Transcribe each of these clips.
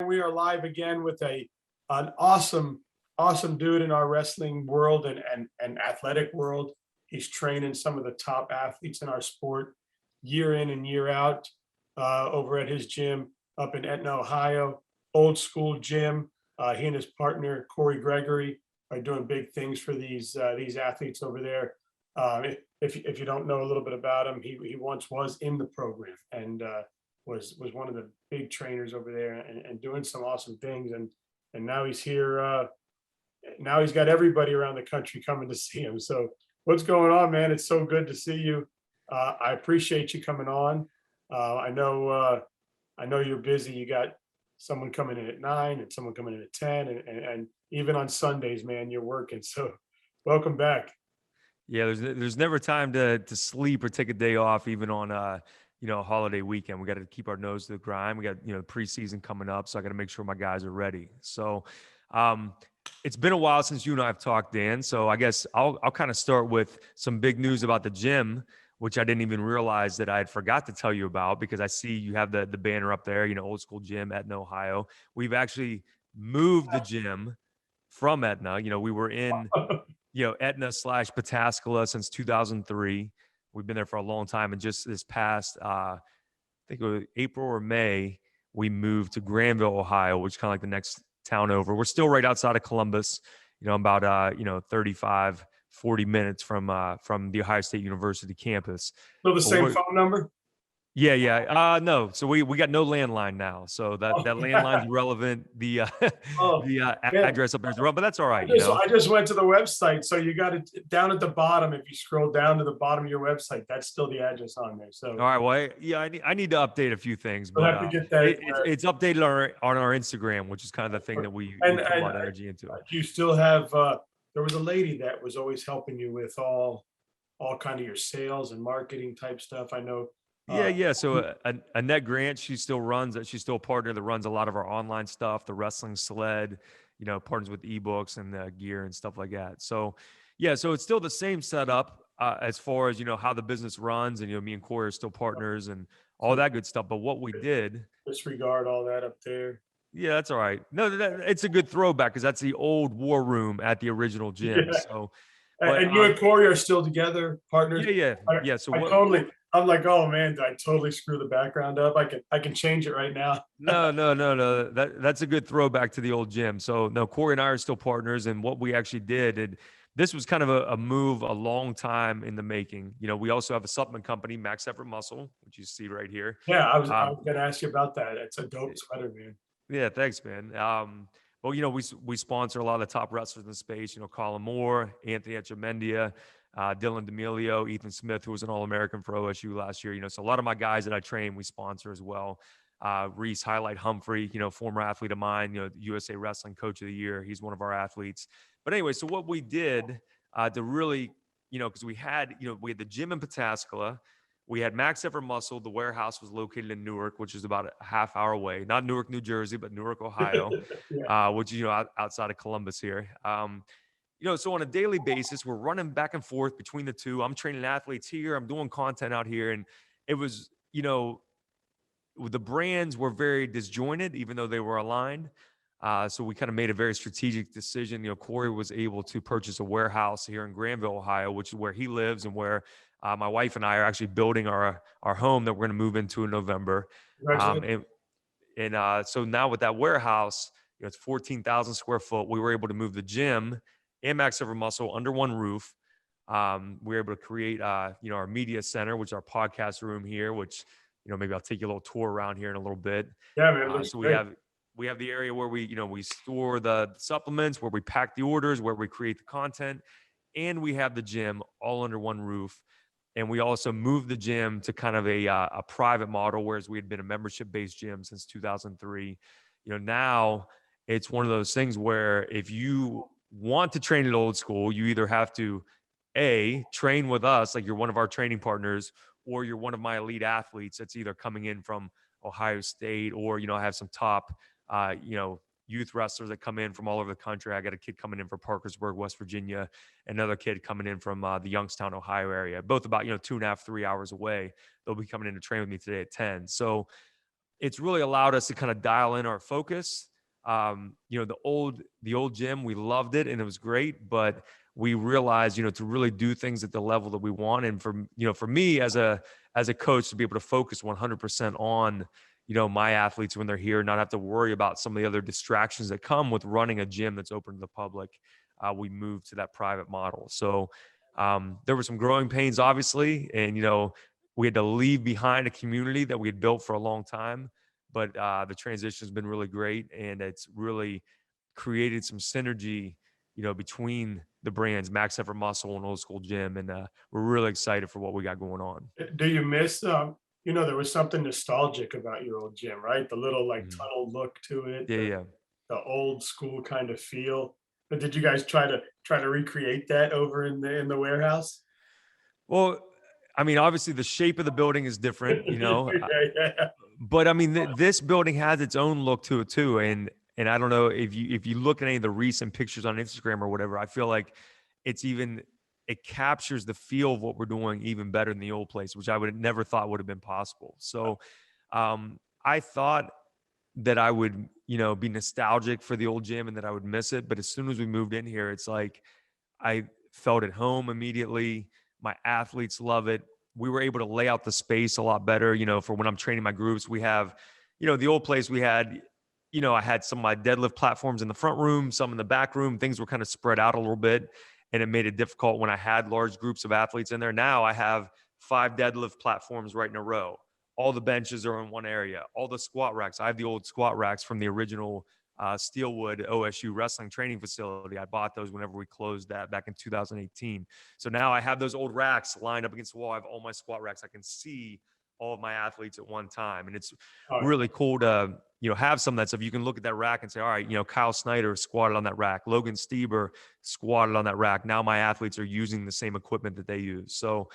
We are live again with an awesome dude in our wrestling world and athletic world. He's training some of the top athletes in our sport year in and year out over at his gym up in Etna, Ohio. Old school gym. He and his partner Corey Gregory are doing big things for these athletes over there. If you don't know a little bit about him, he once was in the program and was one of the big trainers over there and doing some awesome things. And now he's here. Now he's got everybody around the country coming to see him. So what's going on, man? It's so good to see you. I appreciate you coming on. I know you're busy. You got someone coming in at 9 and someone coming in at 10, and even on Sundays, man, you're working. So welcome back. Yeah, there's never time to sleep or take a day off, even on a holiday weekend. We got to keep our nose to the grind. We got preseason coming up, so I got to make sure my guys are ready. So it's been a while since you and I have talked, Dan. So I guess I'll kind of start with some big news about the gym, which I didn't even realize that I had forgot to tell you about, because I see you have the banner up there, old school gym, Etna, Ohio. We've actually moved the gym from Etna. We were in Etna/Pataskala since 2003. We've been there for a long time. And just this past, I think it was April or May, we moved to Granville, Ohio, which is kind of like the next town over. We're still right outside of Columbus, about 35, 40 minutes from the Ohio State University campus. So the same phone number? Yeah. No. So we got no landline now. So that landline's relevant. The address up there is relevant, but that's all right. I just went to the website. So you got it down at the bottom. If you scroll down to the bottom of your website, that's still the address on there. So all right. Well, I need to update a few things, but we'll have to get that. It's updated on our Instagram, which is kind of the thing that we put a lot of energy into. You still have. There was a lady that was always helping you with all kind of your sales and marketing type stuff. I know. Yeah. So Annette Grant, she's still a partner that runs a lot of our online stuff, the wrestling Sled, partners with ebooks and gear and stuff like that. So yeah, so it's still the same setup as far as, how the business runs, and, me and Corey are still partners and all that good stuff. But what we did. Disregard all that up there. Yeah, that's all right. No, it's a good throwback, because that's the old war room at the original gym. Yeah. So, and you and Corey are still together, partners? Yeah. So I'm like, oh man, did I totally screw the background up? I can change it right now. No. That's a good throwback to the old gym. So no, Corey and I are still partners, and what we actually did, and this was kind of a move a long time in the making. We also have a supplement company, Max Effort Muscle, which you see right here. Yeah, I was going to ask you about that. It's a dope sweater, man. Yeah, thanks, man. Well, we sponsor a lot of the top wrestlers in the space. Colin Moore, Anthony Etchemendia, Dylan D'Amelio, Ethan Smith, who was an All-American for OSU last year. So a lot of my guys that I train, we sponsor as well. Reese Highlight Humphrey, former athlete of mine, USA Wrestling Coach of the Year. He's one of our athletes. But anyway, so what we did to really, because we had the gym in Pataskala. We had Max Effort Muscle. The warehouse was located in Newark, which is about a half hour away. Not Newark, New Jersey, but Newark, Ohio, yeah. Which is, outside of Columbus here. So on a daily basis, we're running back and forth between the two. I'm training athletes here. I'm doing content out here. And it was, the brands were very disjointed, even though they were aligned. So we kind of made a very strategic decision. Corey was able to purchase a warehouse here in Granville, Ohio, which is where he lives and where my wife and I are actually building our home that we're going to move into in November. So now with that warehouse, it's 14,000 square foot. We were able to move the gym and Max Effort Muscle under one roof. We were able to create, our media center, which is our podcast room here, which, maybe I'll take you a little tour around here in a little bit. Yeah, man. So we have the area where we store the supplements, where we pack the orders, where we create the content, and we have the gym all under one roof. And we also moved the gym to kind of a private model, whereas we had been a membership-based gym since 2003. Now it's one of those things where if you want to train at old school, you either have to train with us, like you're one of our training partners, or you're one of my elite athletes that's either coming in from Ohio State, or I have some top youth wrestlers that come in from all over the country. I got a kid coming in from Parkersburg, West Virginia, another kid coming in from the Youngstown, Ohio area, both about 2.5, 3 hours away. They'll be coming in to train with me today at 10. So it's really allowed us to kind of dial in our focus. The old gym, we loved it and it was great, but we realized, to really do things at the level that we want. And for me as a coach, to be able to focus 100% on, my athletes when they're here, not have to worry about some of the other distractions that come with running a gym that's open to the public. We moved to that private model. So there were some growing pains, obviously, and we had to leave behind a community that we had built for a long time. But the transition has been really great, and it's really created some synergy, between the brands, Max Effort Muscle and Old School Gym, and we're really excited for what we got going on. Do you miss, there was something nostalgic about your old gym, right? The little like Mhm. tunnel look to it, Yeah, yeah. the old school kind of feel. But did you guys try to recreate that over in the warehouse? Well, I mean, obviously the shape of the building is different, Yeah, yeah. but I mean, this building has its own look to it too. And I don't know if you look at any of the recent pictures on Instagram or whatever, I feel like it captures the feel of what we're doing even better than the old place, which I would have never thought would have been possible. So I thought that I would, be nostalgic for the old gym and that I would miss it. But as soon as we moved in here, it's like I felt at home immediately. My athletes love it. We were able to lay out the space a lot better, for when I'm training my groups. We have, the old place we had, I had some of my deadlift platforms in the front room, some in the back room. Things were kind of spread out a little bit, and it made it difficult when I had large groups of athletes in there. Now I have 5 deadlift platforms right in a row. All the benches are in one area. All the squat racks. I have the old squat racks from the original Steelwood OSU wrestling training facility. I bought those whenever we closed that back in 2018. So now I have those old racks lined up against the wall. I have all my squat racks. I can see all of my athletes at one time. And it's All right. really cool to, have some of that stuff. You can look at that rack and say, all right, Kyle Snyder squatted on that rack. Logan Stieber squatted on that rack. Now my athletes are using the same equipment that they use. So,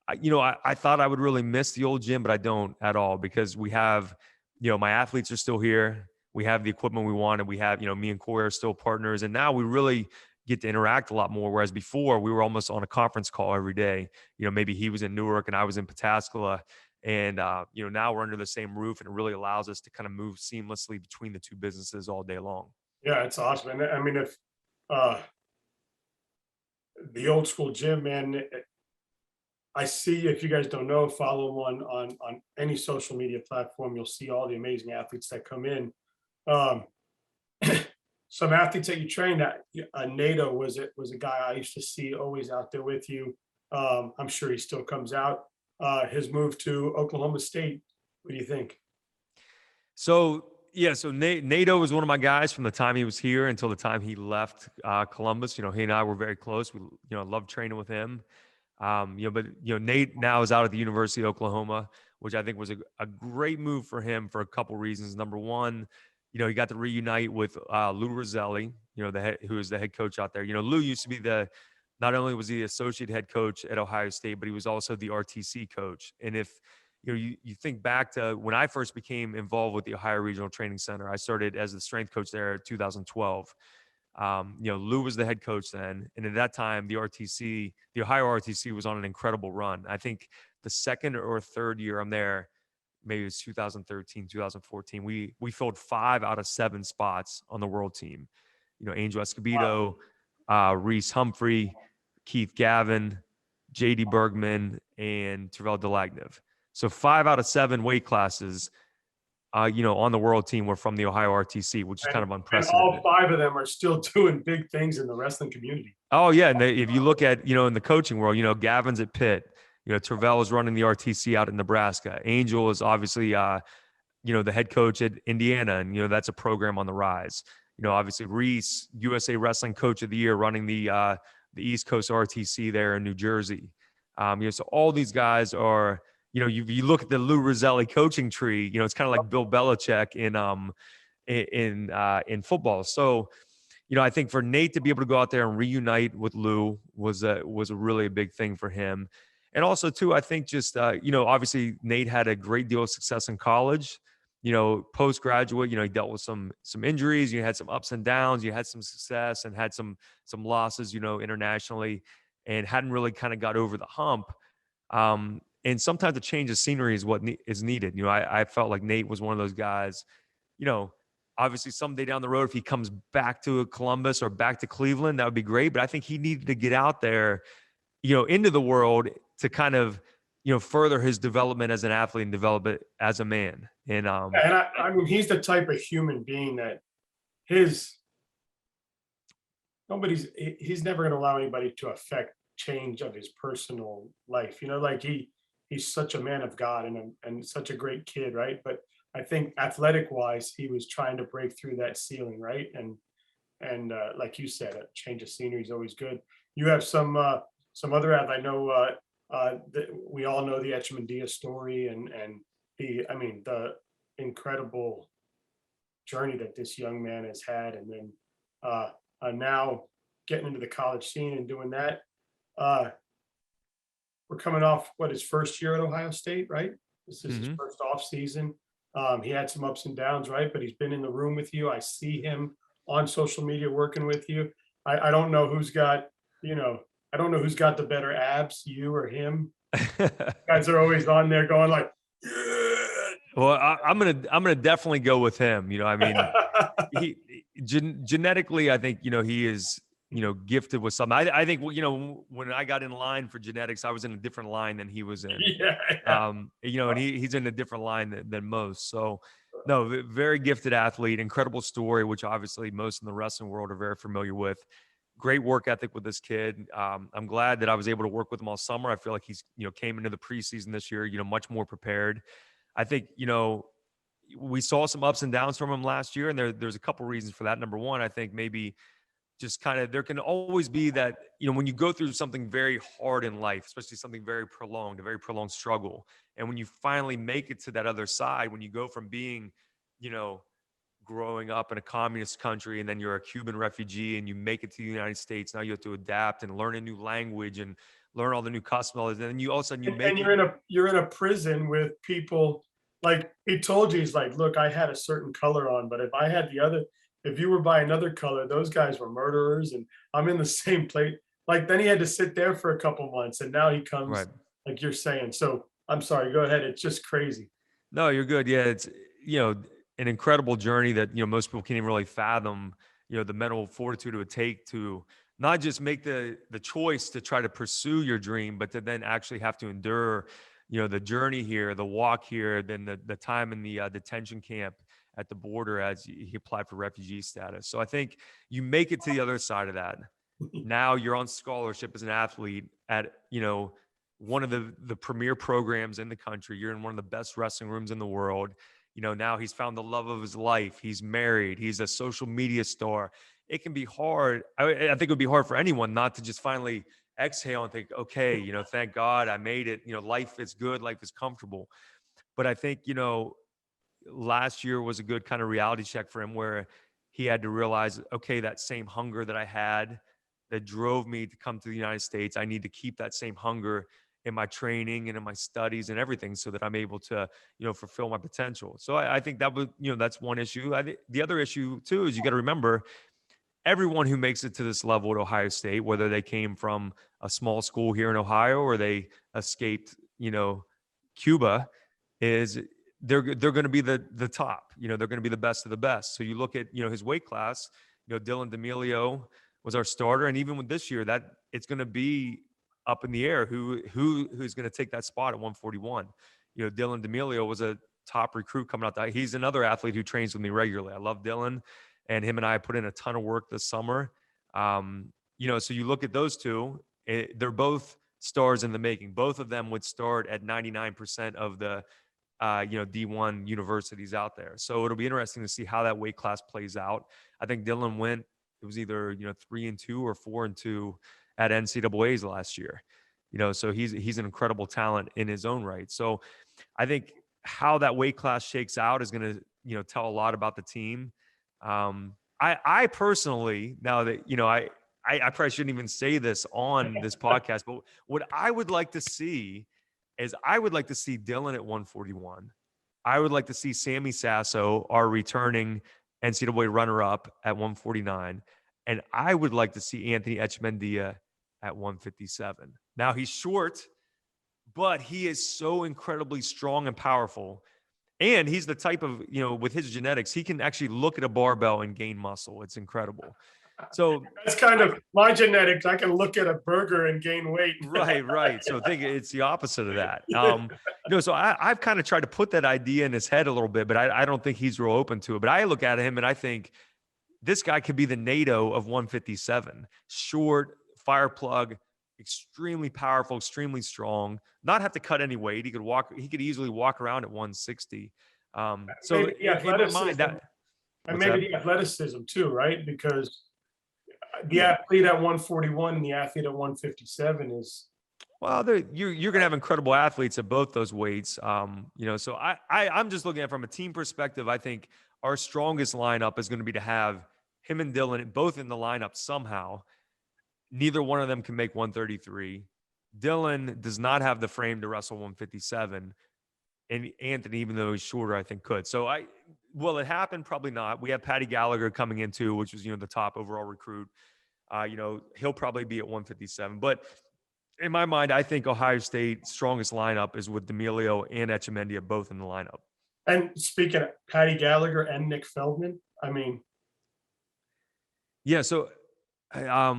I thought I would really miss the old gym, but I don't at all, because we have, my athletes are still here. We have the equipment we want, and we have, me and Corey are still partners. And now we really get to interact a lot more. Whereas before we were almost on a conference call every day. Maybe he was in Newark and I was in Pataskala. And, now we're under the same roof, and it really allows us to kind of move seamlessly between the two businesses all day long. Yeah, it's awesome. And I mean, if uh the old school gym, man, I see, if you guys don't know, follow him on any social media platform. You'll see all the amazing athletes that come in. Um, some athletes that you trained at, NATO was a guy I used to see always out there with you. I'm sure he still comes out. His move to Oklahoma State. What do you think? So yeah, so NATO was one of my guys from the time he was here until the time he left Columbus. He and I were very close. We, loved training with him. But Nate now is out at the University of Oklahoma, which I think was a great move for him for a couple reasons. Number one, he got to reunite with Lou Roselli, who is the head coach out there. Lou used to be not only was he the associate head coach at Ohio State, but he was also the RTC coach. And if you think back to when I first became involved with the Ohio Regional Training Center, I started as the strength coach there in 2012. Lou was the head coach then. And at that time, the Ohio RTC was on an incredible run. I think the second or third year I'm there, maybe it was 2013, 2014, we filled 5 out of 7 spots on the world team. Angel Wow. Escobedo, Reese Humphrey, Keith Gavin, JD Bergman, and Terrell Delagnev. So 5 out of 7 weight classes, on the world team were from the Ohio RTC, which is kind of And all unprecedented. 5 of them are still doing big things in the wrestling community. Oh yeah, and if you look at in the coaching world, Gavin's at Pitt, Tervel is running the RTC out in Nebraska. Angel is obviously the head coach at Indiana, and that's a program on the rise. Obviously Reese, USA Wrestling Coach of the Year, running the East Coast RTC there in New Jersey. So all these guys are, you look at the Lou Roselli coaching tree, it's kind of like Bill Belichick in football. So, I think for Nate to be able to go out there and reunite with Lou was a really a big thing for him. And also too, I think just, obviously Nate had a great deal of success in college, postgraduate, he dealt with some injuries, you had some ups and downs, you had some success and had some losses, internationally, and hadn't really kind of got over the hump. And sometimes a change of scenery is what is needed. I felt like Nate was one of those guys, obviously someday down the road, if he comes back to Columbus or back to Cleveland, that would be great. But I think he needed to get out there, into the world to kind of, further his development as an athlete and develop it as a man. And I mean, he's the type of human being that his he's never going to allow anybody to affect change of his personal life. Like he's such a man of God and such a great kid, right? But I think athletic wise, he was trying to break through that ceiling, right? And like you said, a change of scenery is always good. You have some other athletes. I know that we all know the Etchemandia story and the incredible journey that this young man has had, and then now getting into the college scene and doing that. We're coming off his first year at Ohio State, right? This is his first off season. He had some ups and downs, right? But he's been in the room with you. I see him on social media working with you. I don't know who's got, I don't know who's got the better abs, you or him. Guys are always on there going like, yeah. Well, I'm gonna definitely go with him. He genetically, I think he is gifted with something. I think when I got in line for genetics, I was in a different line than he was in. Yeah. And he's in a different line than most. So no, very gifted athlete, incredible story, which obviously most in the wrestling world are very familiar with. Great work ethic with this kid. I'm glad that I was able to work with him all summer. I feel like he's came into the preseason this year much more prepared. I think we saw some ups and downs from him last year, and there's a couple reasons for that. Number one, I think maybe just kind of there can always be that when you go through something very hard in life, especially something very prolonged struggle, and when you finally make it to that other side, when you go from being growing up in a communist country and then you're a Cuban refugee and you make it to the United States, now you have to adapt and learn a new language and learn all the new customs, and then you all of a sudden you're in a prison with people. Like he told you, he's like, look, I had a certain color on, but if you were by another color, those guys were murderers, and I'm in the same place. Like then he had to sit there for a couple months, and now he comes, right. like you're saying. So I'm sorry, go ahead. It's just crazy. No, you're good. Yeah, it's an incredible journey that most people can't even really fathom. The mental fortitude it would take to not just make the choice to try to pursue your dream, but to then actually have to endure, the journey here, the walk here, then the time in the detention camp at the border as he applied for refugee status. So I think you make it to the other side of that. Now you're on scholarship as an athlete at, one of the premier programs in the country. You're in one of the best wrestling rooms in the world. Now he's found the love of his life. He's married. He's a social media star. It can be hard. I think it would be hard for anyone not to just finally exhale and think, okay, thank God I made it. Life is good. Life is comfortable. But I think, last year was a good kind of reality check for him where he had to realize, okay, that same hunger that I had that drove me to come to the United States, I need to keep that same hunger in my training and in my studies and everything so that I'm able to, fulfill my potential. So I think that was, that's one issue. I think the other issue too, is you got to remember everyone who makes it to this level at Ohio State, whether they came from a small school here in Ohio or they escaped, Cuba, is they're going to be the top, they're going to be the best of the best. So you look at, his weight class, Dylan D'Amelio was our starter. And even with this year, that it's going to be up in the air who's going to take that spot at 141. Dylan D'Amelio was a top recruit coming out. He's another athlete who trains with me regularly. I love Dylan, and him and I put in a ton of work this summer. So you look at those two, they're both stars in the making. Both of them would start at 99% of the D1 universities out there. So it'll be interesting to see how that weight class plays out. I think Dylan went, it was either 3-2 or 4-2 at NCAA's last year. So he's an incredible talent in his own right. So I think how that weight class shakes out is going to tell a lot about the team. I personally, now that I probably shouldn't even say this on this podcast, but what I would like to see is I would like to see Dylan at 141. I would like to see Sammy Sasso, our returning NCAA runner-up, at 149. And I would like to see Anthony Etchemandia at 157. Now he's short but he is so incredibly strong and powerful. And he's the type of, with his genetics, he can actually look at a barbell and gain muscle. It's incredible. So That's kind of my genetics. I can look at a burger and gain weight. right, right. So I think it's the opposite of that. So I've kind of tried to put that idea in his head a little bit, but I don't think he's real open to it. But I look at him and I think this guy could be the NATO of 157. Short, fire plug, extremely powerful, extremely strong, not have to cut any weight. He could easily walk around at 160. So Maybe the in my mind, athleticism, and what's maybe that? the athleticism too, right? Because the athlete at 141 and the athlete at 157 is, Well, you're going to have incredible athletes at both those weights. So I'm just looking at it from a team perspective. I think our strongest lineup is going to be to have him and Dylan both in the lineup somehow. Neither one of them can make 133. Dylan does not have the frame to wrestle 157. And Anthony, even though he's shorter, I think could. So will it happen? Probably not. We have Patty Gallagher coming in too, which was, the top overall recruit. He'll probably be at 157. But in my mind, I think Ohio State's strongest lineup is with D'Amelio and Echemendia both in the lineup. and speaking of Patty Gallagher and Nick Feldman, I mean, Yeah. So, a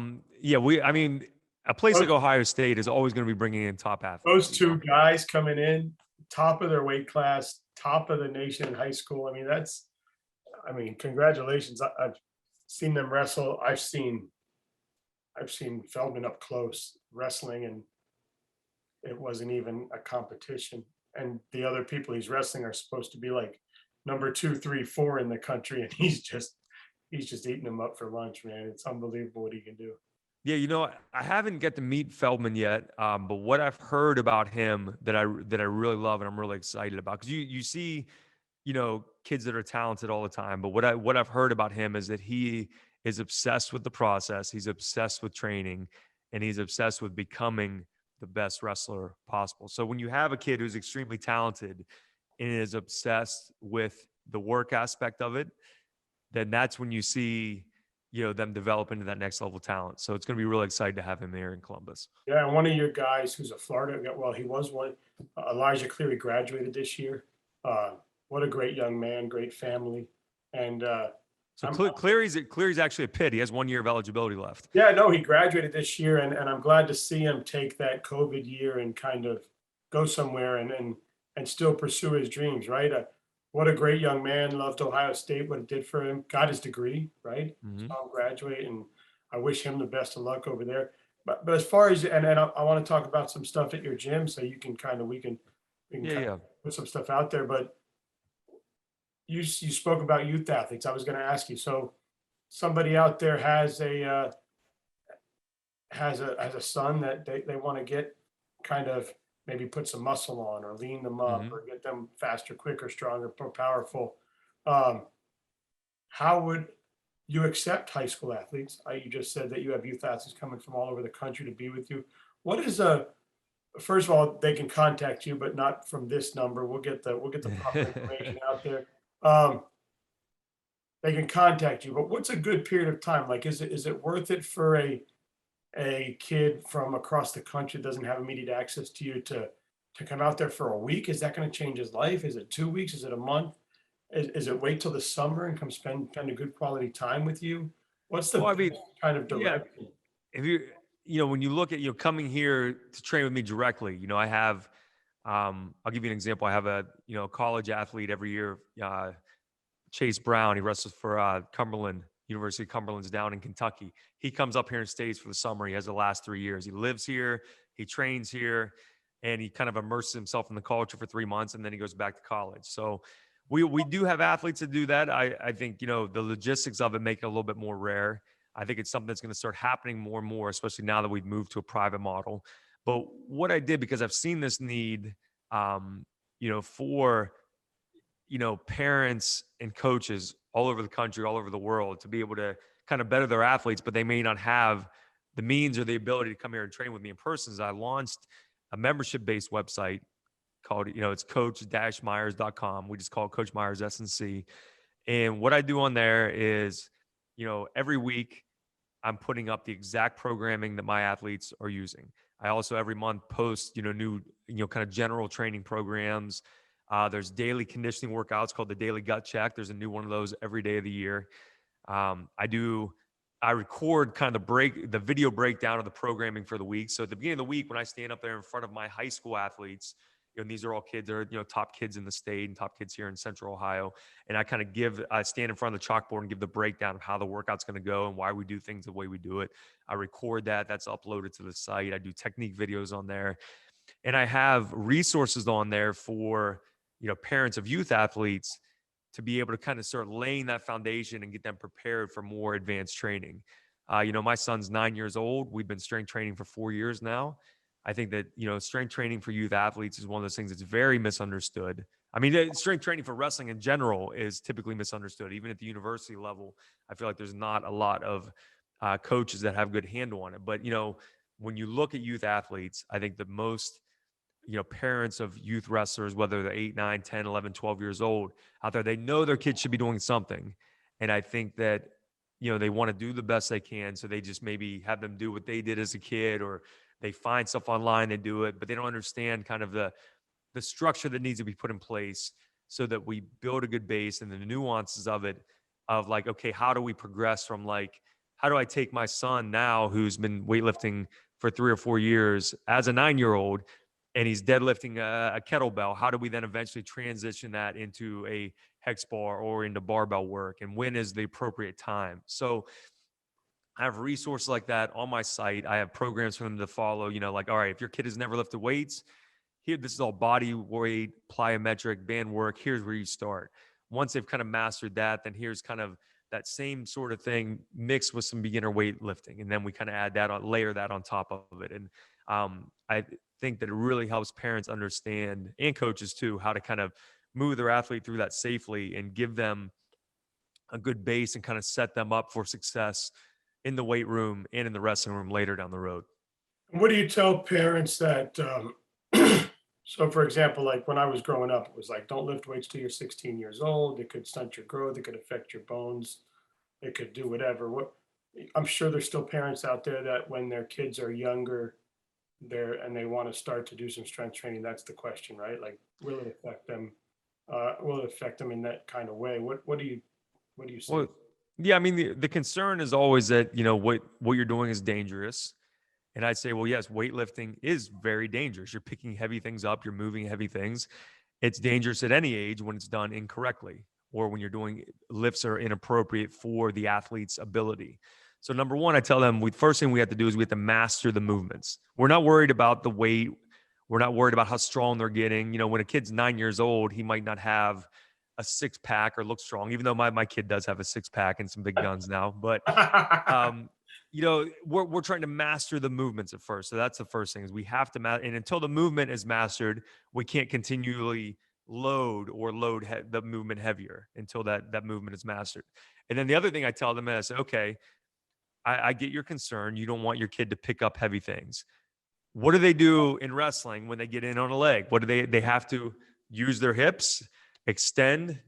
place like Ohio State is always going to be bringing in top athletes. those two guys coming in, top of their weight class, top of the nation in high school. I mean, congratulations. I've seen them wrestle. I've seen Feldman up close wrestling, and it wasn't even a competition. And the other people he's wrestling are supposed to be like number 2, 3, 4 in the country, and he's just eating them up for lunch, man. It's unbelievable what he can do. Yeah, I haven't get to meet Feldman yet, but what I've heard about him that I really love and I'm really excited about, because you see, kids that are talented all the time, but what I've heard about him is that he is obsessed with the process, he's obsessed with training, and he's obsessed with becoming the best wrestler possible. So when you have a kid who's extremely talented and is obsessed with the work aspect of it, then that's when you see them develop into that next level talent. So it's going to be really exciting to have him here in Columbus. Yeah, and one of your guys who's a Florida, well, he was one, Elijah Cleary graduated this year. What a great young man, great family. And so Cleary's actually a Pitt. He has 1 year of eligibility left. yeah, no, he graduated this year, and I'm glad to see him take that COVID year and kind of go somewhere and still pursue his dreams, right? What a great young man, loved Ohio State, what it did for him, got his degree, right? Mm-hmm. Saw him graduate, and I wish him the best of luck over there. But as far as, and I want to talk about some stuff at your gym, so you can kind of, we can kind of put some stuff out there. But you spoke about youth athletes. I was going to ask you, so somebody out there has a son that they want to get kind of maybe put some muscle on or lean them up or get them faster, quicker, stronger, more powerful. How would you accept high school athletes? You just said that you have youth athletes coming from all over the country to be with you. What is first of all, they can contact you, but not from this number. We'll get the proper information out there. They can contact you, but what's a good period of time? Like, is it worth it for a kid from across the country that doesn't have immediate access to you to come out there for a week? Is that going to change his life? Is it 2 weeks? Is it a month? Is it wait till the summer and come spend a good quality time with you? What's the kind of direction? If when you look at coming here to train with me directly, I have I'll give you an example. I have a college athlete every year, Chase Brown. He wrestles for Cumberland. University of Cumberland's down in Kentucky. He comes up here and stays for the summer. He has the last 3 years. He lives here, he trains here, and he kind of immerses himself in the culture for 3 months, and then he goes back to college. So we do have athletes that do that. I think, the logistics of it make it a little bit more rare. I think it's something that's going to start happening more and more, especially now that we've moved to a private model. But what I did, because I've seen this need, for parents and coaches all over the country, all over the world, to be able to kind of better their athletes, but they may not have the means or the ability to come here and train with me in person. I launched a membership-based website called, it's coach-myers.com. We just call it Coach Myers SNC. And what I do on there is, every week I'm putting up the exact programming that my athletes are using. I also every month post, new, kind of general training programs. There's daily conditioning workouts called the daily Gutcheck. There's a new one of those every day of the year. I record kind of the video breakdown of the programming for the week. So at the beginning of the week, when I stand up there in front of my high school athletes, and these are all kids that are, top kids in the state and top kids here in Central Ohio. And I stand in front of the chalkboard and give the breakdown of how the workout's going to go and why we do things the way we do it. I record that. That's uploaded to the site. I do technique videos on there. And I have resources on there for, parents of youth athletes to be able to kind of start laying that foundation and get them prepared for more advanced training. My son's 9 years old. We've been strength training for 4 years now. I think that, strength training for youth athletes is one of those things that's very misunderstood. I mean, strength training for wrestling in general is typically misunderstood. Even at the university level, I feel like there's not a lot of coaches that have good handle on it. But, when you look at youth athletes, I think the most, parents of youth wrestlers, whether they're 8, 9, 10, 11, 12 years old out there, they know their kids should be doing something. And I think that, they want to do the best they can. So they just maybe have them do what they did as a kid, or they find stuff online, they do it, but they don't understand kind of the structure that needs to be put in place so that we build a good base and the nuances of it, of like, okay, how do we progress from like, how do I take my son now who's been weightlifting for 3 or 4 years as a 9-year-old, and he's deadlifting a kettlebell? How do we then eventually transition that into a hex bar or into barbell work? And when is the appropriate time? So I have resources like that on my site. I have programs for them to follow, like, all right, if your kid has never lifted weights, here, this is all body weight, plyometric, band work. Here's where you start. Once they've kind of mastered that, then here's kind of that same sort of thing mixed with some beginner weightlifting. And then we kind of add that on, layer that on top of it. And I think that it really helps parents understand, and coaches too, how to kind of move their athlete through that safely and give them a good base and kind of set them up for success in the weight room and in the wrestling room later down the road. What do you tell parents that, so for example, like when I was growing up, it was like, don't lift weights till you're 16 years old. It could stunt your growth. It could affect your bones. It could do whatever. I'm sure there's still parents out there that when their kids are younger, and they want to start to do some strength training, that's the question, right? Like, will it affect them? Will it affect them in that kind of way? What do you say? Well, yeah, I mean, the concern is always that, what you're doing is dangerous. And I'd say, well, yes, weightlifting is very dangerous. You're picking heavy things up, you're moving heavy things. It's dangerous at any age when it's done incorrectly, or when you're doing lifts that are inappropriate for the athlete's ability. So number one, I tell them, first thing we have to do is we have to master the movements. We're not worried about the weight. We're not worried about how strong they're getting. When a kid's 9 years old, he might not have a 6-pack or look strong, even though my kid does have a 6-pack and some big guns now. But we're trying to master the movements at first. So that's the first thing, is we have to and until the movement is mastered, we can't continually load the movement heavier until that movement is mastered. And then the other thing I tell them is, okay, I get your concern. You don't want your kid to pick up heavy things. What do they do in wrestling when they get in on a leg? What do they have to use their hips, extend,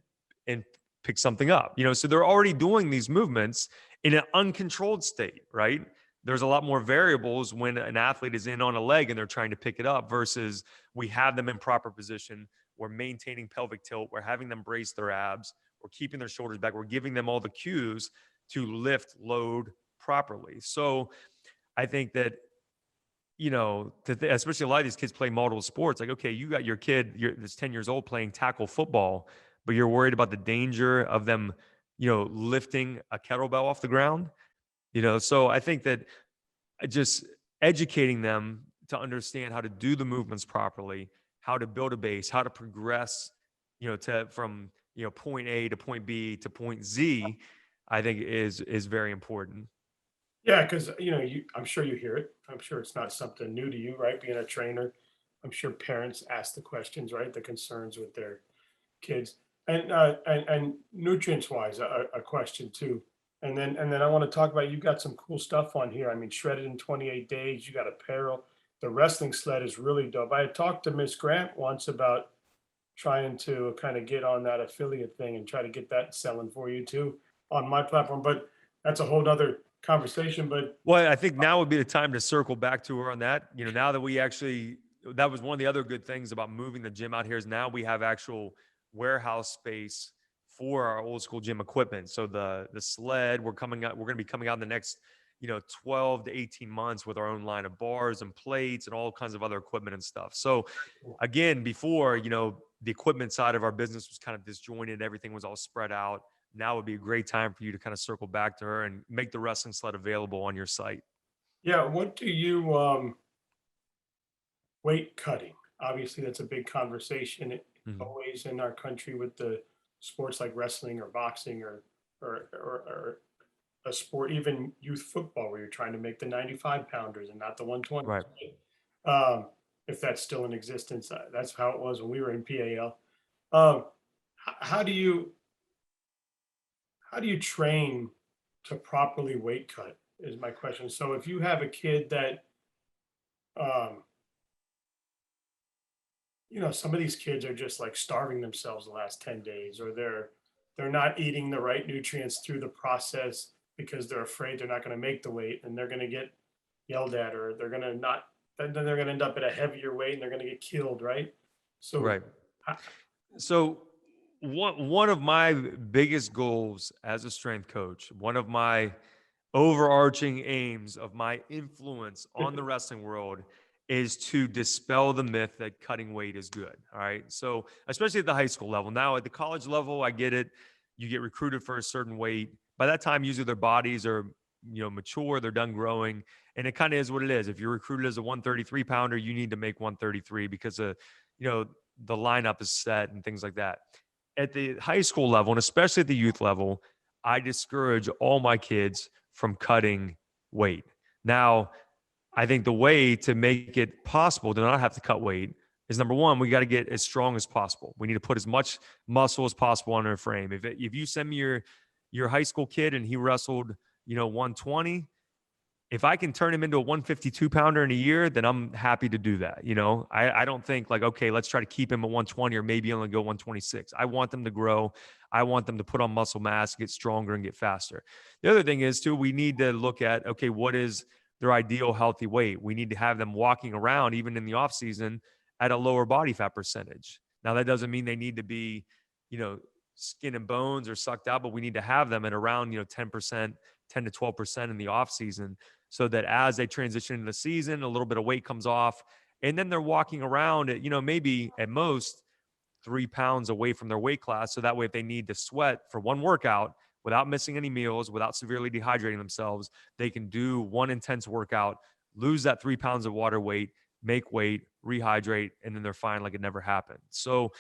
and pick something up? So they're already doing these movements in an uncontrolled state, right? There's a lot more variables when an athlete is in on a leg and they're trying to pick it up, versus we have them in proper position. We're maintaining pelvic tilt. We're having them brace their abs. We're keeping their shoulders back. We're giving them all the cues to lift, load properly. So I think that, especially a lot of these kids play multiple sports. Like, okay, you got your kid that's 10 years old playing tackle football, but you're worried about the danger of them, lifting a kettlebell off the ground. So I think that just educating them to understand how to do the movements properly, how to build a base, how to progress, from point A to point B to point Z, I think is very important. Yeah, because I'm sure you hear it. I'm sure it's not something new to you, right? Being a trainer, I'm sure parents ask the questions, right? The concerns with their kids, and nutrients wise, a question too. And then I want to talk about, you've got some cool stuff on here. I mean, shredded in 28 days. You got apparel. The wrestling sled is really dope. I had talked to Miss Grant once about trying to kind of get on that affiliate thing and try to get that selling for you too on my platform. But that's a whole nother conversation, but Well, I think now would be the time to circle back to her on that. Now that we actually, that was one of the other good things about moving the gym out here is now we have actual warehouse space for our old school gym equipment. So the sled, we're going to be coming out in the next, 12 to 18 months with our own line of bars and plates and all kinds of other equipment and stuff. So again, before, the equipment side of our business was kind of disjointed. Everything was all spread out. Now would be a great time for you to kind of circle back to her and make the wrestling sled available on your site. yeah, what do you, weight cutting? Obviously, that's a big conversation Mhm. always in our country with the sports like wrestling or boxing or a sport, even youth football, where you're trying to make the 95 pounders and not the 120s. Right. If that's still in existence, that's how it was when we were in PAL. Um, how do you train to properly weight cut is my question. So if you have a kid that, um, some of these kids are just like starving themselves the last 10 days, or they're not eating the right nutrients through the process because they're afraid they're not going to make the weight and they're going to get yelled at, or they're going to not, then they're going to end up at a heavier weight and they're going to get killed, right? So Right. So one of my biggest goals as a strength coach, one of my overarching aims of my influence on the wrestling world is to dispel the myth that cutting weight is good. All right. So, especially at the high school level. Now, at the college level, I get it. You get recruited for a certain weight. By that time, usually their bodies are, mature, they're done growing. And it kind of is what it is. If you're recruited as a 133 pounder, you need to make 133 because the lineup is set and things like that. At the high school level, and especially at the youth level, I discourage all my kids from cutting weight. Now, I think the way to make it possible to not have to cut weight is, number one, we got to get as strong as possible. We need to put as much muscle as possible on their frame. If you send me your high school kid and he wrestled, 120, if I can turn him into a 152 pounder in a year, then I'm happy to do that. I don't think like, okay, let's try to keep him at 120 or maybe only go 126. I want them to grow. I want them to put on muscle mass, get stronger and get faster. The other thing is too, we need to look at, okay, what is their ideal healthy weight? We need to have them walking around even in the off season at a lower body fat percentage. Now that doesn't mean they need to be, skin and bones or sucked out, but we need to have them at around, 10%, 10 to 12% in the off season, so that as they transition into the season, a little bit of weight comes off, and then they're walking around at, maybe at most 3 pounds away from their weight class. So that way, if they need to sweat for one workout without missing any meals, without severely dehydrating themselves, they can do one intense workout, lose that 3 pounds of water weight, make weight, rehydrate, and then they're fine like it never happened. So,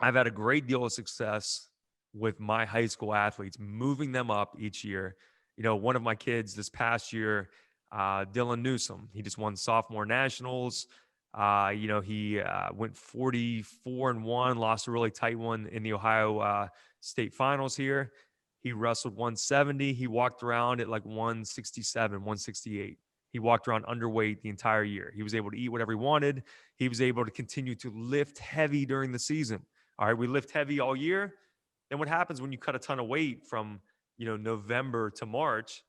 I've had a great deal of success with my high school athletes, moving them up each year. One of my kids this past year, Dylan Newsom, he just won sophomore nationals. He went 44-1, lost a really tight one in the Ohio state finals here. He wrestled 170. He walked around at like 167, 168. He walked around underweight the entire year. He was able to eat whatever he wanted. He was able to continue to lift heavy during the season. All right, we lift heavy all year. Then what happens when you cut a ton of weight from, November to March?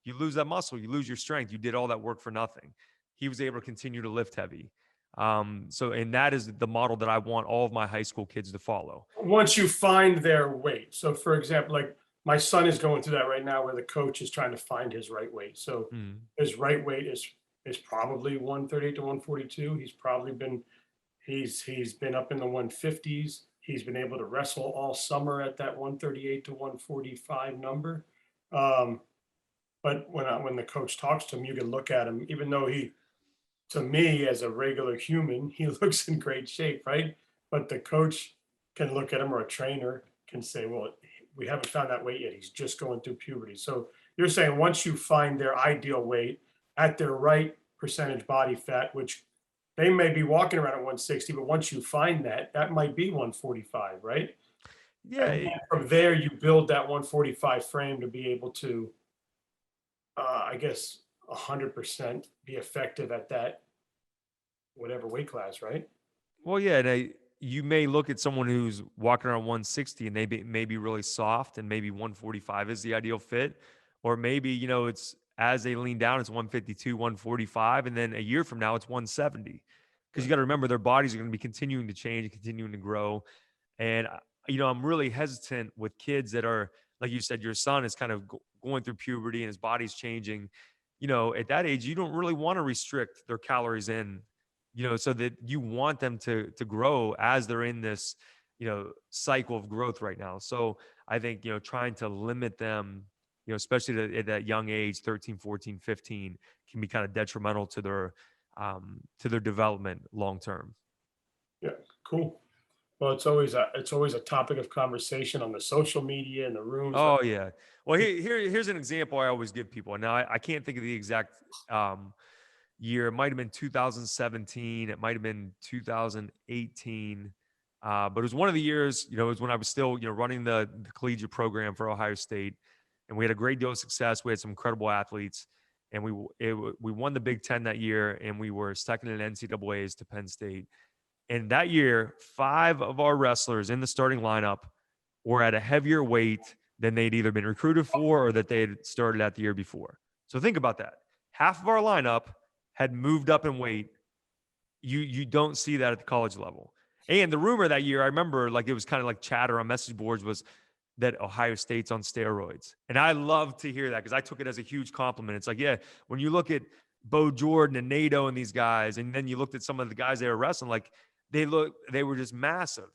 You lose that muscle, you lose your strength. You did all that work for nothing. He was able to continue to lift heavy. And that is the model that I want all of my high school kids to follow. once you find their weight. So for example, like my son is going through that right now where the coach is trying to find his right weight. So Mm. his right weight is probably 138 to 142. He's been up in the 150s. He's been able to wrestle all summer at that 138 to 145 number. Um, but when the coach talks to him, you can look at him, even though to me as a regular human, he looks in great shape, right? But the coach can look at him, or a trainer can say, well, we haven't found that weight yet. He's just going through puberty. So you're saying once you find their ideal weight at their right percentage body fat, which they may be walking around at 160, but once you find that, that might be 145, right? Yeah, And then from there, you build that 145 frame to be able to, I guess, 100% be effective at that whatever weight class, right? well, yeah, and you may look at someone who's walking around 160 and they may be really soft, and maybe 145 is the ideal fit. Or maybe, it's as they lean down, it's 152, 145. And then a year from now, it's 170. Because you got to remember, their bodies are going to be continuing to change and continuing to grow. And, I'm really hesitant with kids that are, like you said, your son is kind of going through puberty and his body's changing. At that age, you don't really want to restrict their calories in, so that you want them to grow as they're in this, cycle of growth right now. So I think, trying to limit them, especially at that young age, 13, 14, 15, can be kind of detrimental to their development long term. Yeah, cool. Well, it's always a topic of conversation on the social media and the rooms. Oh yeah. Well, here's an example I always give people. Now I can't think of the exact year. It might have been 2017. It might have been 2018. But it was one of the years. It was when I was still running the collegiate program for Ohio State, and we had a great deal of success. We had some incredible athletes, and we won the Big Ten that year, and we were second in NCAAs to Penn State. And that year, 5 of our wrestlers in the starting lineup were at a heavier weight than they'd either been recruited for or that they had started at the year before. So think about that. Half of our lineup had moved up in weight. You don't see that at the college level. And the rumor that year, I remember, like, it was kind of like chatter on message boards, was that Ohio State's on steroids. And I love to hear that, because I took it as a huge compliment. It's like, yeah, when you look at Bo Jordan and NATO and these guys, and then you looked at some of the guys they were wrestling, like, they were just massive.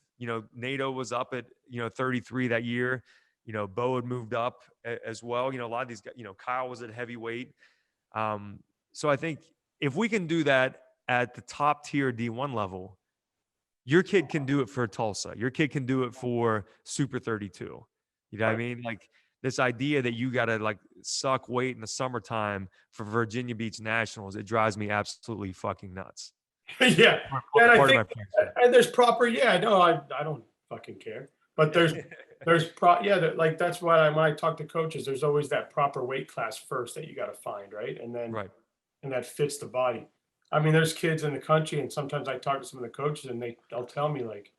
NATO was up at, 33 that year. Bo had moved up as well. A lot of these guys, Kyle was at heavyweight. So I think if we can do that at the top tier D1 level, your kid can do it for Tulsa. Your kid can do it for Super 32. You know what I mean? Like, this idea that you got to, like, suck weight in the summertime for Virginia Beach Nationals, it drives me absolutely fucking nuts. Yeah, and I think and there's proper. Yeah, no, I don't fucking care. But there's like, that's why when I talk to coaches, there's always that proper weight class first that you got to find, right? And then and that fits the body. I mean, there's kids in the country, and sometimes I talk to some of the coaches, and they'll tell me, like,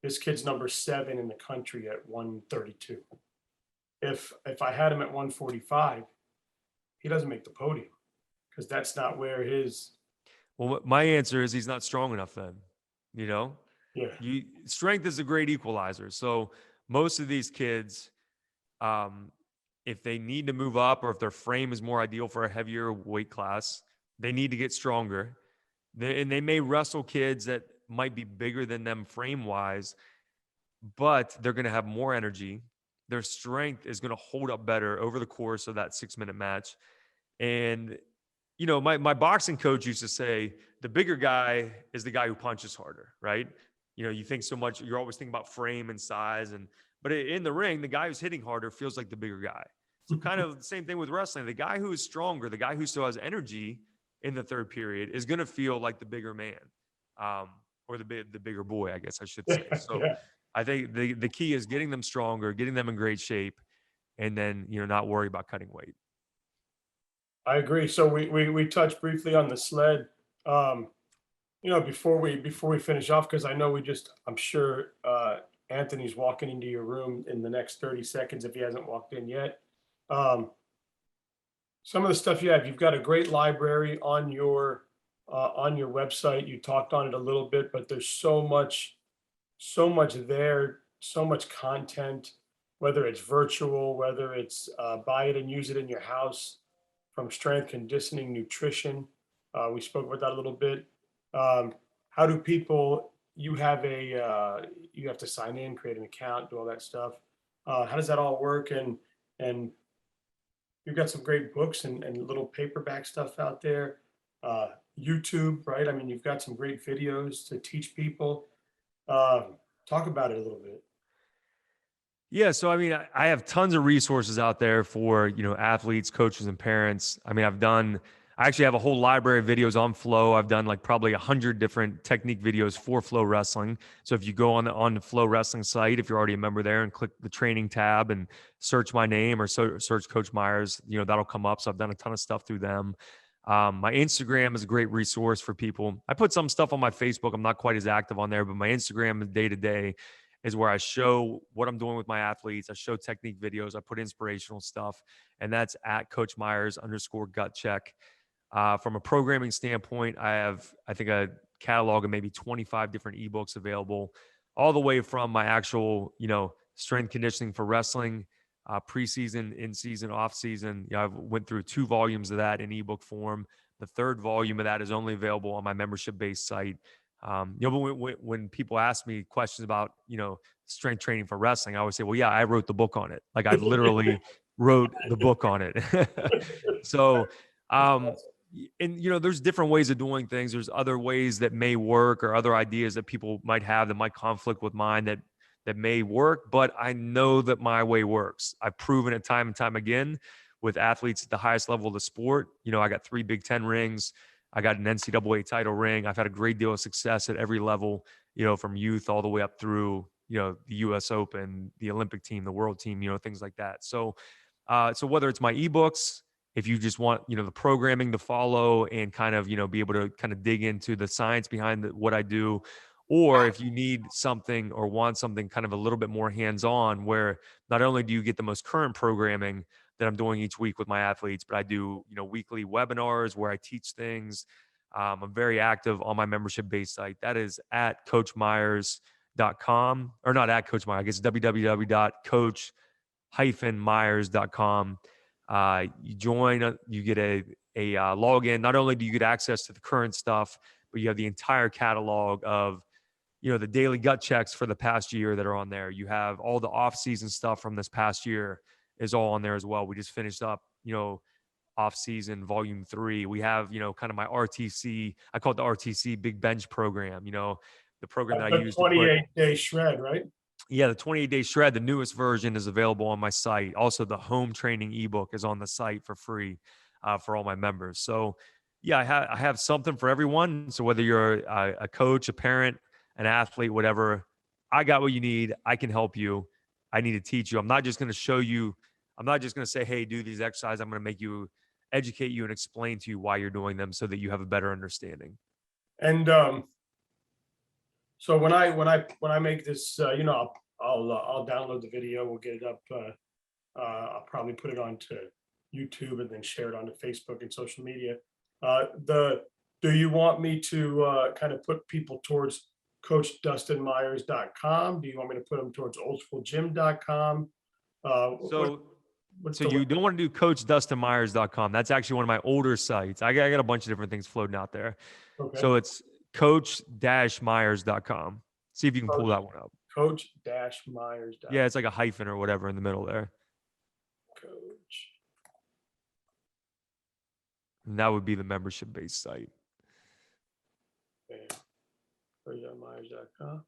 this kid's number 7 in the country at 132. If I had him at 145, he doesn't make the podium, because that's not where his. Well, my answer is he's not strong enough then, Yeah. Strength is a great equalizer. So most of these kids, if they need to move up, or if their frame is more ideal for a heavier weight class, they need to get stronger. And they may wrestle kids that might be bigger than them frame-wise, but they're going to have more energy. Their strength is going to hold up better over the course of that 6-minute match. And my boxing coach used to say, the bigger guy is the guy who punches harder, right? You think so much, you're always thinking about frame and size, but in the ring, the guy who's hitting harder feels like the bigger guy. So kind of the same thing with wrestling. The guy who is stronger, the guy who still has energy in the third period, is going to feel like the bigger man, or the bigger boy, I guess I should say. So I think the key is getting them stronger, getting them in great shape, and then, not worry about cutting weight. I agree. So we touched briefly on the sled, before we finish off, because I know I'm sure Anthony's walking into your room in the next 30 seconds if he hasn't walked in yet. Some of the stuff you've got a great library on your website. You talked on it a little bit, but there's so much there, so much content, whether it's virtual, whether it's buy it and use it in your house, from strength, conditioning, nutrition. We spoke about that a little bit. How do people, you have to sign in, create an account, do all that stuff. How does that all work? And you've got some great books and little paperback stuff out there. YouTube, right? I mean, you've got some great videos to teach people. Talk about it a little bit. Yeah. So, I mean, I have tons of resources out there for, athletes, coaches, and parents. I mean, I actually have a whole library of videos on flow. I've done like probably 100 different technique videos for flow wrestling. So if you go on the flow wrestling site, if you're already a member there, and click the training tab and search my name, or search Coach Myers, that'll come up. So I've done a ton of stuff through them. My Instagram is a great resource for people. I put some stuff on my Facebook. I'm not quite as active on there, but my Instagram day to day is where I show what I'm doing with my athletes. I show technique videos. I put inspirational stuff, and that's at Coach Myers _ Gutcheck. From a programming standpoint, I have, I think, a catalog of maybe 25 different ebooks available, all the way from my actual, strength conditioning for wrestling, preseason, in season, off season. I've went through 2 volumes of that in ebook form. The 3rd volume of that is only available on my membership-based site. But when people ask me questions about, strength training for wrestling, I always say, well, yeah, I wrote the book on it. Like I literally wrote the book on it. So, and there's different ways of doing things. There's other ways that may work, or other ideas that people might have that might conflict with mine that may work, but I know that my way works. I've proven it time and time again with athletes at the highest level of the sport. I got 3 Big Ten rings. I got an NCAA title ring. I've had a great deal of success at every level, from youth all the way up through, the US Open, the Olympic team, the world team, things like that. So whether it's my ebooks, if you just want, the programming to follow and kind of, be able to kind of dig into the science behind what I do, or if you need something or want something kind of a little bit more hands-on, where not only do you get the most current programming that I'm doing each week with my athletes, but I do, weekly webinars where I teach things. I'm very active on my membership-based site. That is at coachmyers.com, or not at Coach Myers, I guess www.coach-myers.com. You join, you get a login. Not only do you get access to the current stuff, but you have the entire catalog of, the daily gut checks for the past year that are on there. You have all the off-season stuff from this past year is all on there as well. We just finished up, off-season volume 3. We have, kind of my RTC, I call it the RTC Big Bench program, the program that I use to put 28-day shred, right? Yeah, the 28-day shred, the newest version, is available on my site. Also, the home training ebook is on the site for free for all my members. So, yeah, I have something for everyone. So whether you're a coach, a parent, an athlete, whatever, I got what you need. I can help you. I need to teach you. I'm not just going to show you. I'm not just going to say, hey, do these exercises. I'm going to make you, educate you, and explain to you why you're doing them so that you have a better understanding. And so when I make this, I'll download the video. We'll get it up. I'll probably put it onto YouTube and then share it onto Facebook and social media. Do you want me to kind of put people towards CoachDustinMyers.com? Do you want me to put them towards OldSchoolGym.com? So you don't want to do CoachDustinMyers.com. That's actually one of my older sites. I got a bunch of different things floating out there. Okay. So it's Coach-Myers.com. See if you can pull that one up. Coach-Myers.com. Yeah, it's like a hyphen or whatever in the middle there. Coach. And that would be the membership-based site. Okay. Coach.myers.com.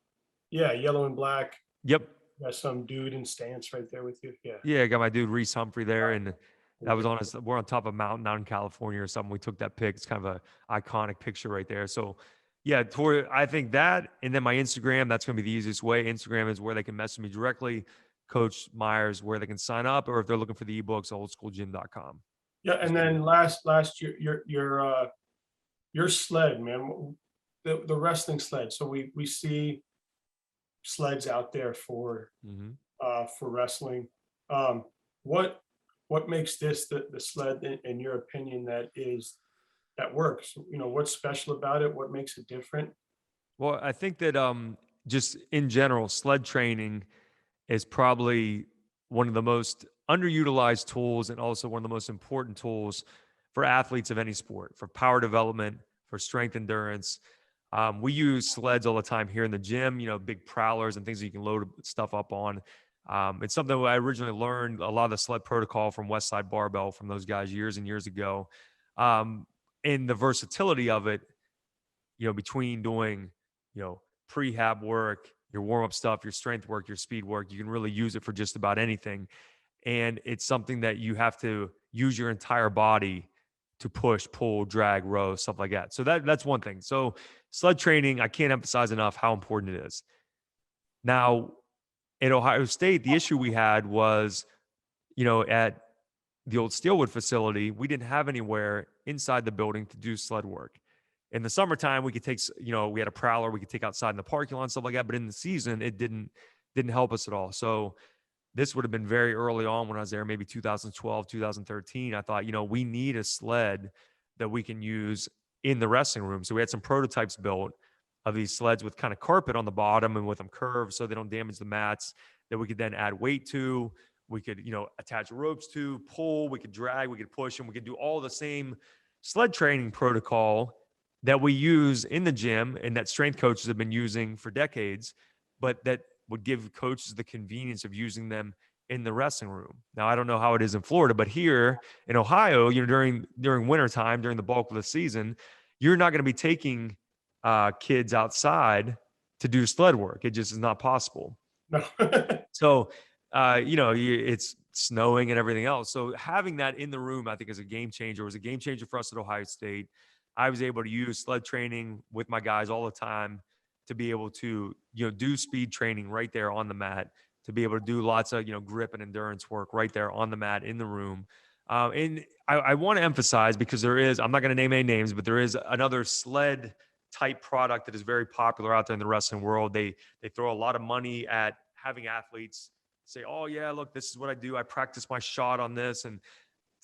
Yeah, yellow and black. Yep. Got some dude in stance right there with you. Yeah. Yeah, I got my dude Reese Humphrey there, and that was we're on top of a mountain out in California or something. We took that pic. It's kind of a iconic picture right there. So yeah, I think that, and then my Instagram, that's going to be the easiest way. Instagram is where they can message me directly. Coach Myers, where they can sign up, or if they're looking for the ebooks, oldschoolgym.com. Yeah, and then last year, your sled, man, the wrestling sled. So we see sleds out there for wrestling. What makes this the sled, in your opinion, that works? What's special about it? What makes it different? Well, I think that just in general, sled training is probably one of the most underutilized tools, and also one of the most important tools for athletes of any sport, for power development, for strength endurance. We use sleds all the time here in the gym, big prowlers and things that you can load stuff up on. It's something that I originally learned a lot of the sled protocol from Westside Barbell, from those guys years and years ago. And the versatility of it, between doing, prehab work, your warm-up stuff, your strength work, your speed work, you can really use it for just about anything. And it's something that you have to use your entire body to push, pull, drag, row, stuff like that. So that's one thing. So sled training, I can't emphasize enough how important it is. Now, at Ohio State, the issue we had was, at the old Steelwood facility, we didn't have anywhere inside the building to do sled work. In the summertime, we could take, we had a prowler we could take outside in the parking lot and stuff like that. But in the season, it didn't help us at all. So this would have been very early on when I was there, maybe 2012, 2013. I thought, we need a sled that we can use in the wrestling room. So we had some prototypes built of these sleds with kind of carpet on the bottom and with them curved so they don't damage the mats, that we could then add weight to. We could, attach ropes to, pull, we could drag, we could push, and we could do all the same sled training protocol that we use in the gym and that strength coaches have been using for decades, but that would give coaches the convenience of using them in the wrestling room. Now, I don't know how it is in Florida, but here in Ohio, during winter time, during the bulk of the season, you're not going to be taking kids outside to do sled work. It just is not possible. No. So, it's snowing and everything else. So having that in the room, I think, is a game changer. It was a game changer for us at Ohio State. I was able to use sled training with my guys all the time to be able to, do speed training right there on the mat, to be able to do lots of, grip and endurance work right there on the mat in the room. And I want to emphasize, because I'm not going to name any names, but there is another sled type product that is very popular out there in the wrestling world. They throw a lot of money at having athletes say, oh yeah, look, this is what I do. I practice my shot on this. And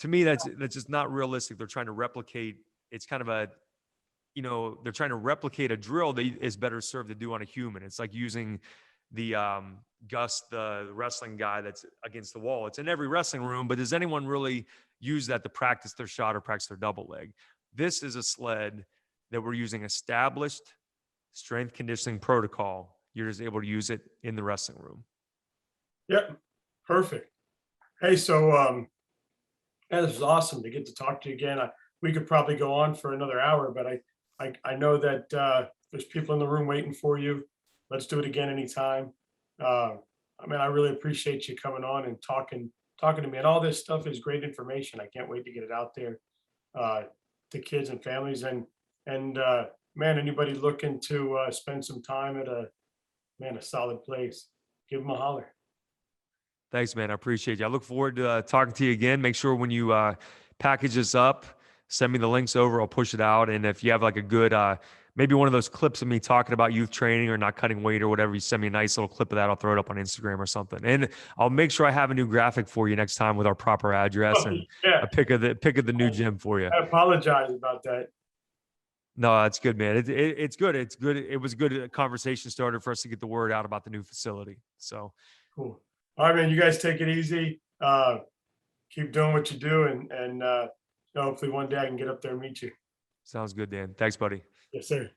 to me, that's just not realistic. They're trying to replicate. It's kind of they're trying to replicate a drill that is better served to do on a human. It's like using the Gus, the wrestling guy that's against the wall. It's in every wrestling room, but does anyone really use that to practice their shot or practice their double leg? This is a sled that we're using established strength conditioning protocol. You're just able to use it in the wrestling room. Yep. Perfect. Hey, so this is awesome to get to talk to you again. We could probably go on for another hour, but I know that there's people in the room waiting for you. Let's do it again anytime. I really appreciate you coming on and talking to me. And all this stuff is great information. I can't wait to get it out there to kids and families. And anybody looking to spend some time at a solid place, give them a holler. Thanks, man. I appreciate you. I look forward to talking to you again. Make sure when you package this up, send me the links over. I'll push it out. And if you have like a good, maybe one of those clips of me talking about youth training or not cutting weight or whatever, you send me a nice little clip of that. I'll throw it up on Instagram or something. And I'll make sure I have a new graphic for you next time with our proper address and a pic of the new gym for you. I apologize about that. No, that's good, man. It's good. It's good. It was a good conversation starter for us to get the word out about the new facility. So cool. All right, man, you guys take it easy. Keep doing what you do. And hopefully one day I can get up there and meet you. Sounds good, Dan. Thanks, buddy. Yes, sir.